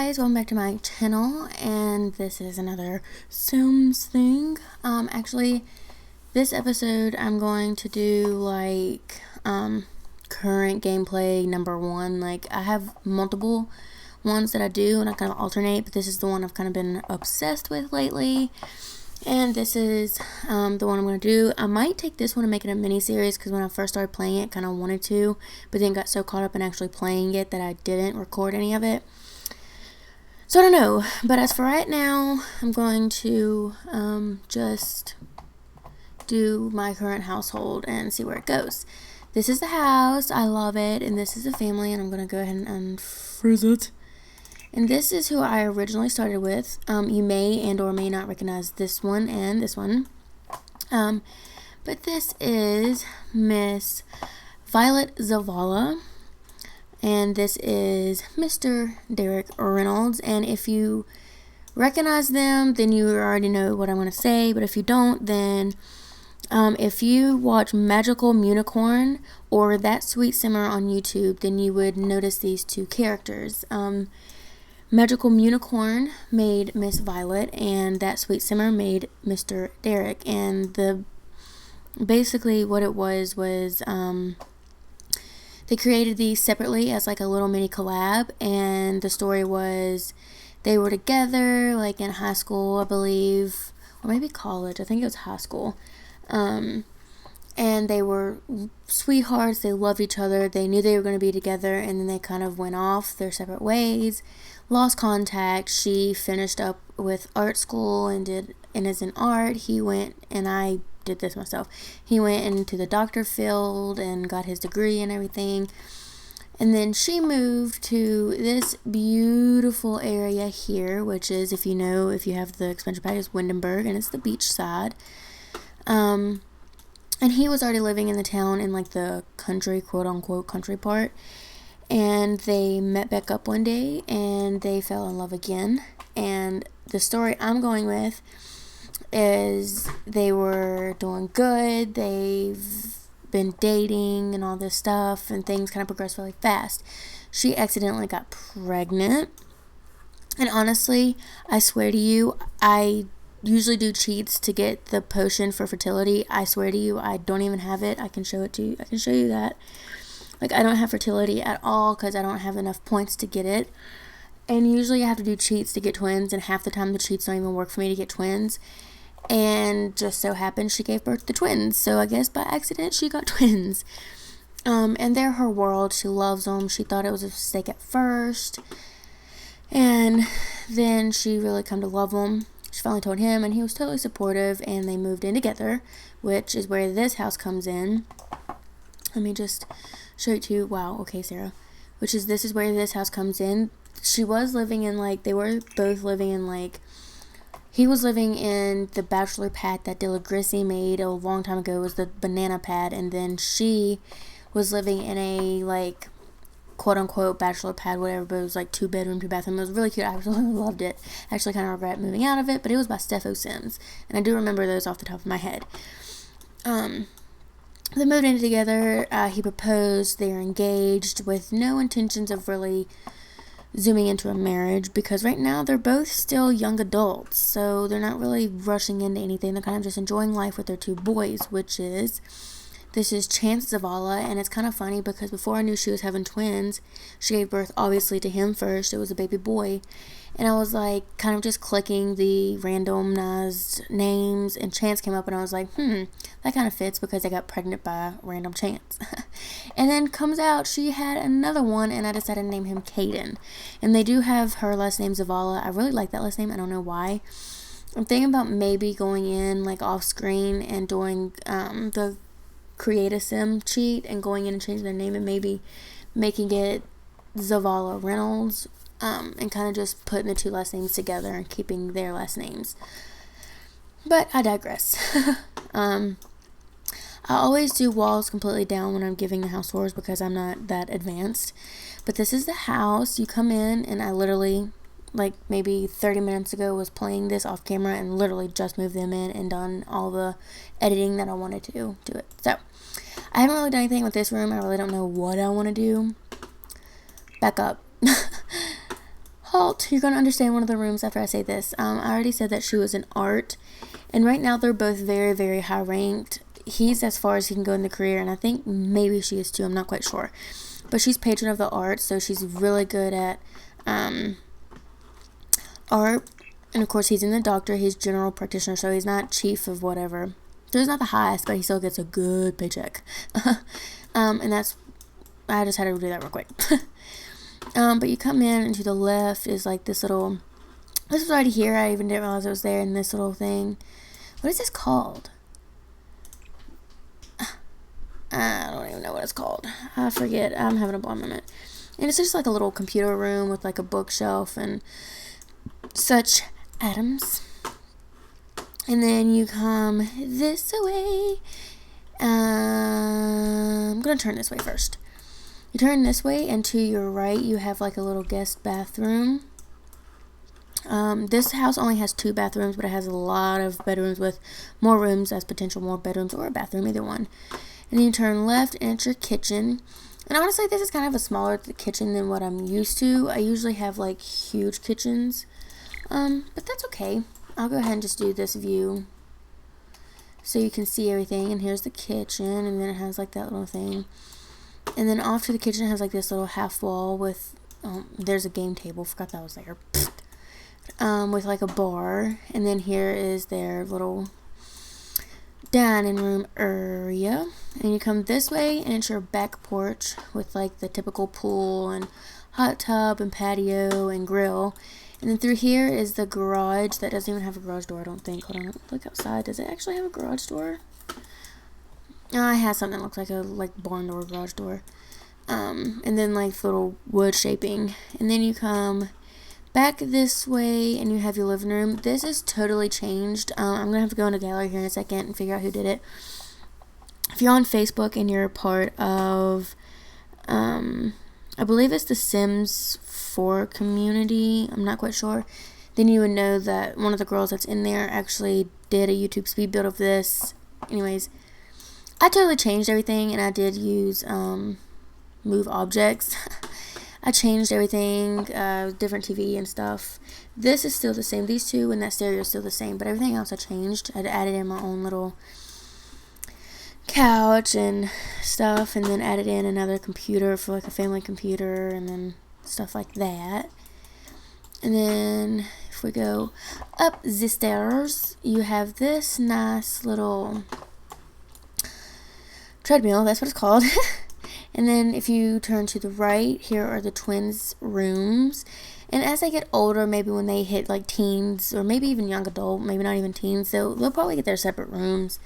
guys, welcome back to my channel, and this is another Sims thing. Actually, this episode I'm going to do current gameplay number 1. I have multiple ones that I do and I kind of alternate, but this is the one I've kind of been obsessed with lately. And this is the one I'm going to do. I might take this one and make it a mini series because when I first started playing it, kind of wanted to, but then got so caught up in actually playing it that I didn't record any of it. So I don't know, but as for right now, I'm going to just do my current household and see where it goes. This is the house. I love it, and this is the family, and I'm going to go ahead and freeze it. And this is who I originally started with. You may and or may not recognize this one and this one. But this is Miss Violet Zavala. And this is Mr. Derek Reynolds. And if you recognize them, then you already know what I'm going to say. But if you don't, then if you watch Magical Unicorn or That Sweet Simmer on YouTube, then you would notice these two characters. Magical Unicorn made Miss Violet, and That Sweet Simmer made Mr. Derek. And basically what it was they created these separately as like a little mini collab, and the story was they were together in high school, I believe, or maybe college. I think it was high school. And they were sweethearts. They loved each other. They knew they were going to be together, and then they kind of went off their separate ways, lost contact. She finished up with art school and is in art. He went, and I did this myself. He went into the doctor field and got his degree and everything. And then she moved to this beautiful area here, which is, if you have the expansion pack, is Windenburg, and it's the beach side. And he was already living in the town in the country, quote unquote country part. And they met back up one day and they fell in love again. And the story I'm going with is they were doing good. They've been dating and all this stuff, and things kind of progressed really fast. She accidentally got pregnant. And honestly, I swear to you, I usually do cheats to get the potion for fertility. I swear to you, I don't even have it. I can show it to you. I can show you that. I don't have fertility at all because I don't have enough points to get it. And usually I have to do cheats to get twins, and half the time the cheats don't even work for me to get twins. And just so happened she gave birth to twins. So I guess by accident she got twins. And they're her world. She loves them. She thought it was a mistake at first. And then she really come to love them. She finally told him, and he was totally supportive, and they moved in together, which is where this house comes in. Let me just show it to you. Wow, okay, Sarah. This is where this house comes in. She was living in, they were both living in, he was living in the bachelor pad that Dilla Grissy made a long time ago. It was the banana pad, and then she was living in a, quote-unquote bachelor pad, whatever, but it was 2 bedroom, 2 bathroom. It was really cute. I absolutely loved it. I actually kind of regret moving out of it, but it was by Steffo Sims, and I do remember those off the top of my head. They moved in together. He proposed. They're engaged with no intentions of really zooming into a marriage, because right now they're both still young adults, so they're not really rushing into anything. They're kind of just enjoying life with their 2 boys, this is Chance Zavala. And it's kind of funny because before I knew she was having twins, she gave birth obviously to him first. It was a baby boy, and I was kind of just clicking the randomized names, and Chance came up, and I was like, that kind of fits because I got pregnant by random Chance. And then comes out she had another one, and I decided to name him Caden. And they do have her last name Zavala. I really like that last name. I don't know why. I'm thinking about maybe going in off screen and doing the create a sim cheat and going in and changing their name and maybe making it Zavala Reynolds, and kind of just putting the 2 last names together and keeping their last names. But I digress. I always do walls completely down when I'm giving the house tours because I'm not that advanced. But this is the house. You come in, and I literally, maybe 30 minutes ago, was playing this off camera and literally just moved them in and done all the editing that I wanted to do it. So I haven't really done anything with this room. I really don't know what I want to do. Back up. halt. You're going to understand one of the rooms after I say this. I already said that she was in art, and right now they're both very, very high ranked. He's as far as he can go in the career, and I think maybe she is too. I'm not quite sure. But she's patron of the arts, so she's really good at art. And of course, he's in the doctor. He's general practitioner, so he's not chief of whatever. So he's not the highest, but he still gets a good paycheck. And that's, I just had to do that real quick. But you come in, and to the left is like this little, this was already here. I even didn't realize it was there in this little thing. What is this called? I don't even know what it's called. I forget. I'm having a blind moment. And it's just like a little computer room with like a bookshelf and such items. And then you come this way. I'm going to turn this way first. You turn this way, and to your right you have like a little guest bathroom. This house only has 2 bathrooms, but it has a lot of bedrooms with more rooms as potential more bedrooms or a bathroom, either one. And then you turn left and it's your kitchen. And honestly, this is kind of a smaller kitchen than what I'm used to. I usually have like huge kitchens. But that's okay. I'll go ahead and just do this view so you can see everything. And here's the kitchen, and then it has like that little thing. And then off to the kitchen it has like this little half wall with, there's a game table. Forgot that was there. With like a bar. And then here is their little dining room area, and you come this way and it's your back porch with like the typical pool and hot tub and patio and grill. And then through here is the garage that doesn't even have a garage door, I don't think. Hold on, look outside. Does it actually have a garage door? It has something that looks like a barn door, garage door. And then like little wood shaping. And then you come back this way and you have your living room. This is totally changed. I'm gonna have to go into gallery here in a second and figure out who did it. If you're on Facebook and you're a part of I believe it's the Sims 4 community, I'm not quite sure, then you would know that one of the girls that's in there actually did a YouTube speed build of this. Anyways, I totally changed everything, and I did use move objects. I changed everything, different TV and stuff. This is still the same. These two and that stereo is still the same, but everything else I changed. I added in my own little couch and stuff, and then added in another computer for like a family computer, and then stuff like that. And then if we go up the stairs, you have this nice little treadmill. That's what it's called. And then if you turn to the right, here are the twins' rooms. And as they get older, maybe when they hit like teens, or maybe even young adult, maybe not even teens, they'll probably get their separate rooms.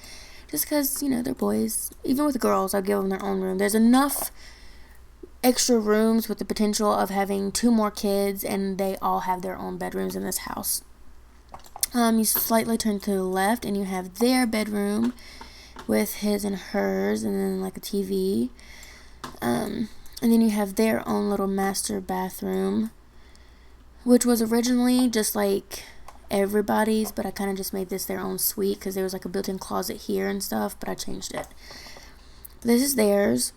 Just because, you know, they're boys. Even with the girls, I'll give them their own room. There's enough extra rooms with the potential of having 2 more kids, and they all have their own bedrooms in this house. You slightly turn to the left, and you have their bedroom with his and hers, and then like a TV. And then you have their own little master bathroom, which was originally just like everybody's, but I kind of just made this their own suite because there was like a built-in closet here and stuff, but I changed it. This is theirs.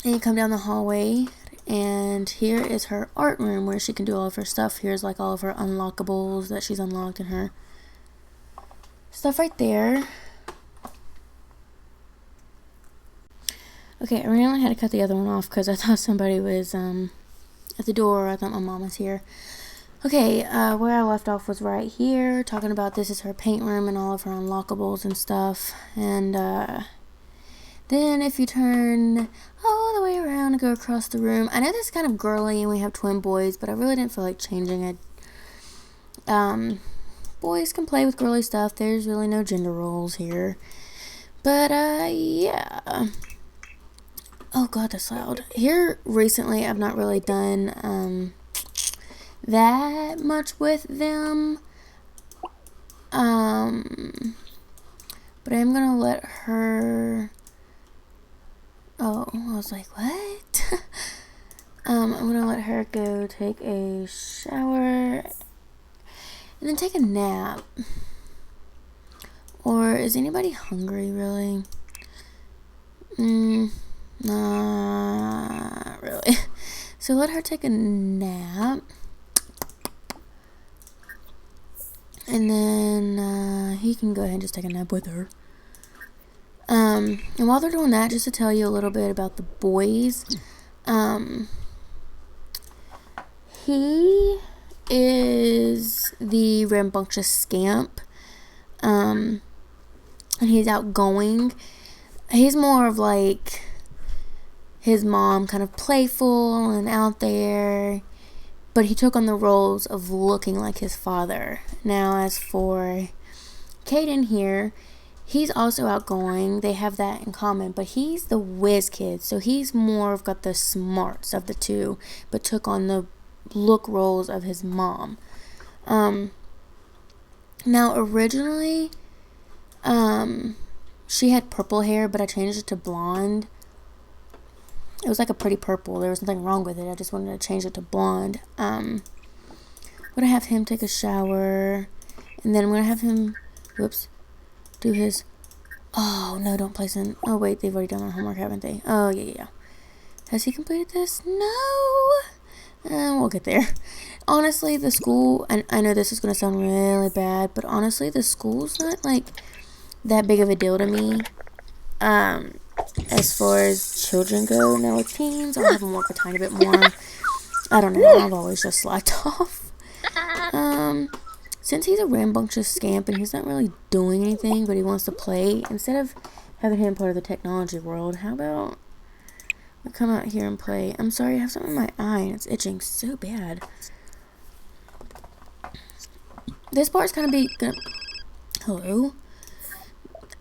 And you come down the hallway, and here is her art room where she can do all of her stuff. Here's like all of her unlockables that she's unlocked and her stuff right there. Okay, I randomly had to cut the other one off because I thought somebody was at the door. I thought my mom was here. Okay, where I left off was right here, talking about this is her paint room and all of her unlockables and stuff. And then if you turn all the way around and go across the room, I know this is kind of girly and we have twin boys, but I really didn't feel like changing it. Boys can play with girly stuff. There's really no gender roles here. But yeah. Oh god, that's loud. Here recently I've not really done that much with them. But I'm gonna let her. Oh, I was like, what? I'm gonna let her go take a shower and then take a nap. Or is anybody hungry, really? Not really. So let her take a nap. And then he can go ahead and just take a nap with her. And while they're doing that, just to tell you a little bit about the boys, he is the rambunctious scamp, and he's outgoing. He's more of like his mom, kind of playful and out there, but he took on the roles of looking like his father. Now, as for Caden here, he's also outgoing. They have that in common, but he's the whiz kid, so he's more of got the smarts of the two, but took on the look roles of his mom. Now originally, she had purple hair, but I changed it to blonde. It was like a pretty purple. There was nothing wrong with it. I just wanted to change it to blonde. I'm gonna have him take a shower, and then I'm gonna have him, do his. Oh no! Don't place in. Oh wait, they've already done their homework, haven't they? Oh yeah. Has he completed this? No. We'll get there. Honestly, the school, and I know this is gonna sound really bad, but honestly, the school's not like that big of a deal to me. As far as children go, now with teens, I'll have them work a tiny bit more. I don't know, I've always just slacked off. Since he's a rambunctious scamp and he's not really doing anything, but he wants to play, instead of having him part of the technology world, how about we come out here and play? I'm sorry, I have something in my eye and it's itching so bad. This part's gonna be hello?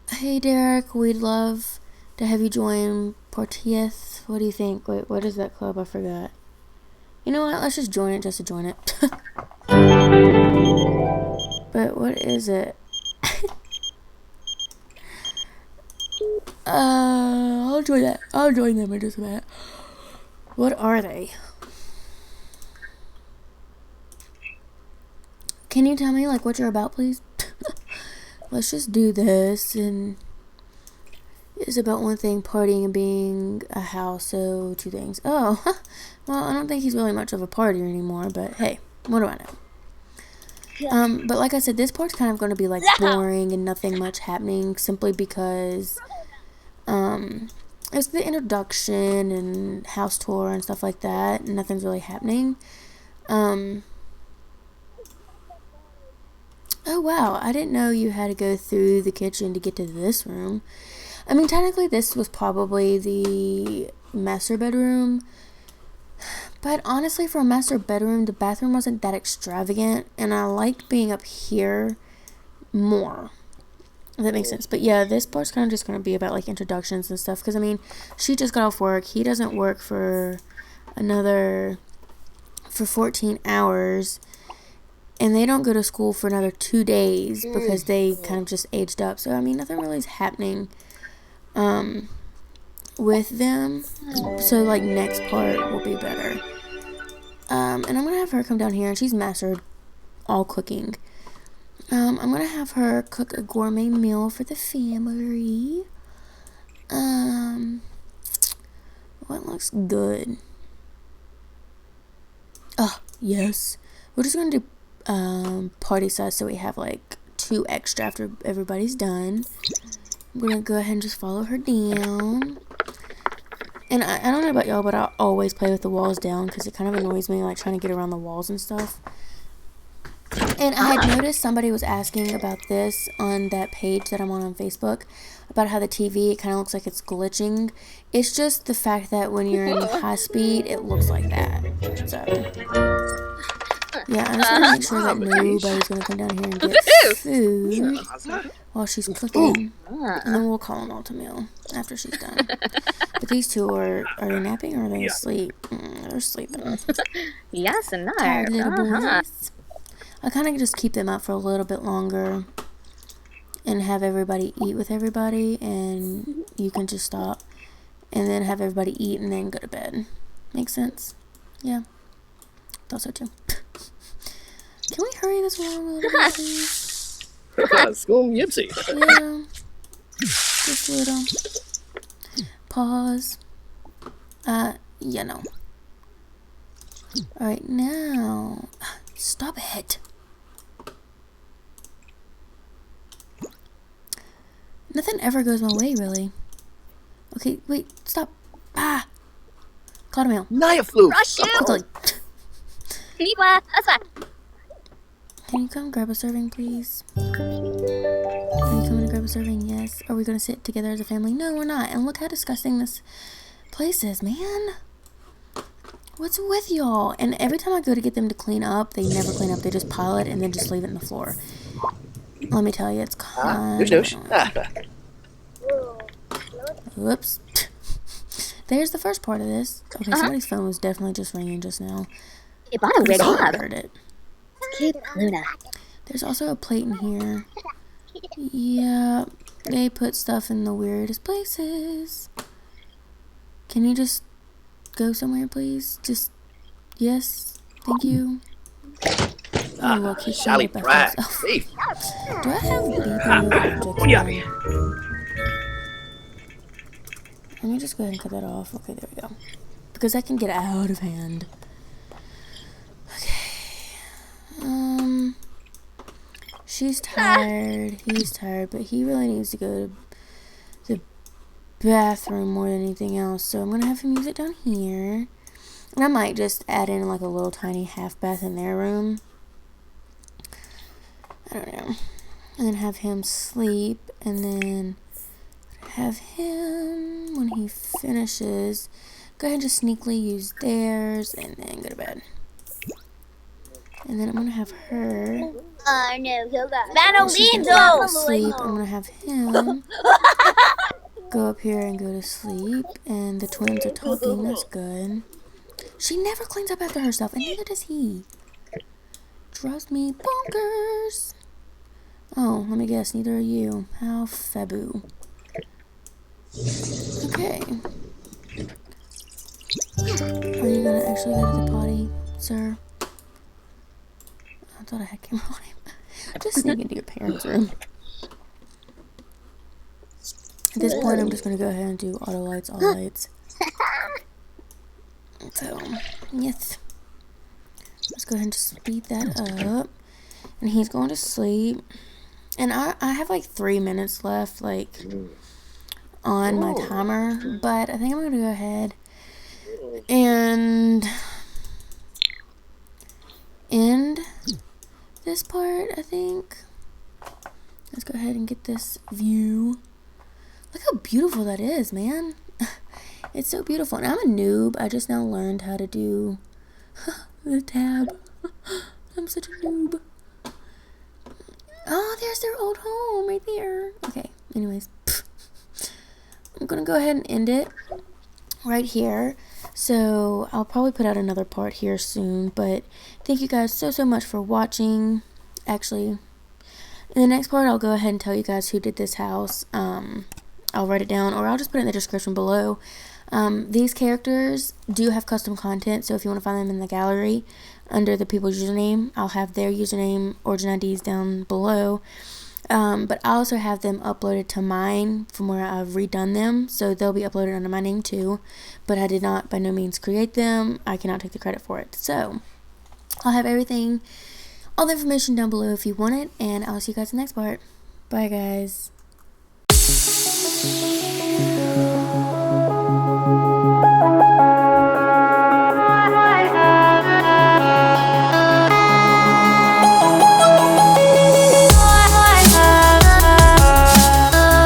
Hey Derek, we'd love to have you join Portieth. What do you think? Wait, what is that club? I forgot. You know what? Let's just join it just to join it. But what is it? I'll join that. I'll join them in just a minute. What are they? Can you tell me like what you're about, please? Let's just do this, and it's about one thing, partying and being a house, so two things. Oh, well, I don't think he's really much of a partier anymore, but hey, what do I know? But like I said, this part's kind of going to be like boring and nothing much happening, simply because it's the introduction and house tour and stuff like that, and nothing's really happening. Oh wow, I didn't know you had to go through the kitchen to get to this room. I mean, technically this was probably the master bedroom, but honestly, for a master bedroom, the bathroom wasn't that extravagant, and I liked being up here more, if that makes sense. But yeah, this part's kind of just going to be about like introductions and stuff, because I mean, she just got off work. He doesn't work for 14 hours, and they don't go to school for another 2 days because they kind of just aged up. So I mean, nothing really is happening with them. So like next part will be better. And I'm gonna have her come down here, and she's mastered all cooking. I'm gonna have her cook a gourmet meal for the family. What looks good? Oh yes, we're just gonna do party size, so we have like 2 extra after everybody's done. I'm gonna go ahead and just follow her down. And I don't know about y'all, but I always play with the walls down because it kind of annoys me, like trying to get around the walls and stuff. And I had noticed somebody was asking about this on that page that I'm on Facebook, about how the TV, it kind of looks like it's glitching. It's just the fact that when you're in high speed, it looks like that. So yeah, I just want to make sure that nobody's going to come down here and get food while she's cooking. And then we'll call an ultra meal after she's done. But these two are they napping or are they asleep? They're sleeping. Yes and no. Tired little boys. I kind of just keep them up for a little bit longer and have everybody eat with everybody, and you can just stop and then have everybody eat and then go to bed. Make sense? Yeah. Thought so too. Can we hurry this along a little bit, please? School Yipsy. Yeah. Just a little. Pause. Yeah, no. Alright, now. Stop it. Nothing ever goes my way, really. Okay, wait, stop. Ah! Caught a mail. Naya flew. Rush you! Quickly. That's Can you come grab a serving, please? Are you coming to grab a serving? Yes. Are we gonna sit together as a family? No, we're not. And look how disgusting this place is, man. What's with y'all? And every time I go to get them to clean up, they never clean up. They just pile it and then just leave it on the floor. Let me tell you, it's kind Noosh. Whoops. There's the first part of this. Okay, somebody's phone was definitely just ringing just now. I heard it. Luna. There's also a plate in here. Yeah, they put stuff in the weirdest places. Can you just go somewhere, please? Just, yes, thank you. Oh, look, he's Sally showing up Bragg. after himself. Safe. Do I have beeping objects? Yummy. Let me just go ahead and cut that off. Okay, there we go. Because that can get out of hand. Okay. She's tired. He's tired, but he really needs to go to the bathroom more than anything else. So I'm gonna have him use it down here. And I might just add in like a little tiny half bath in their room. I don't know. And then have him sleep, and then have him, when he finishes, go ahead and just sneakily use theirs, and then go to bed. And then I'm gonna have her Battle sleep. I'm gonna have him go up here and go to sleep. And the twins are talking. That's good. She never cleans up after herself, and neither does he. Drives me bonkers. Oh, let me guess. Neither are you. How fabu. Okay. Are you gonna actually go to the potty, sir? I thought I had camera on him. Just sneak into your parents' room. At this point, I'm just gonna go ahead and do auto lights, all lights. So, yes. Let's go ahead and just speed that up. And he's going to sleep. And I have like 3 minutes left, like, on my timer. But I think I'm gonna go ahead and end this part, I think. Let's go ahead and get this view. Look how beautiful that is, man. It's so beautiful. And I'm a noob. I just now learned how to do the tab. I'm such a noob. Oh, there's their old home right there. Okay, anyways. I'm gonna go ahead and end it right here. So I'll probably put out another part here soon, but thank you guys so much for watching. Actually, in the next part I'll go ahead and tell you guys who did this house. I'll write it down, or I'll just put it in the description below. These characters do have custom content, so if you want to find them in the gallery under the people's username, I'll have their username origin IDs down below. But I also have them uploaded to mine from where I've redone them, so they'll be uploaded under my name too. But I did not by no means create them. I cannot take the credit for it. So I'll have everything, all the information down below if you want it, and I'll see you guys in the next part. Bye, guys.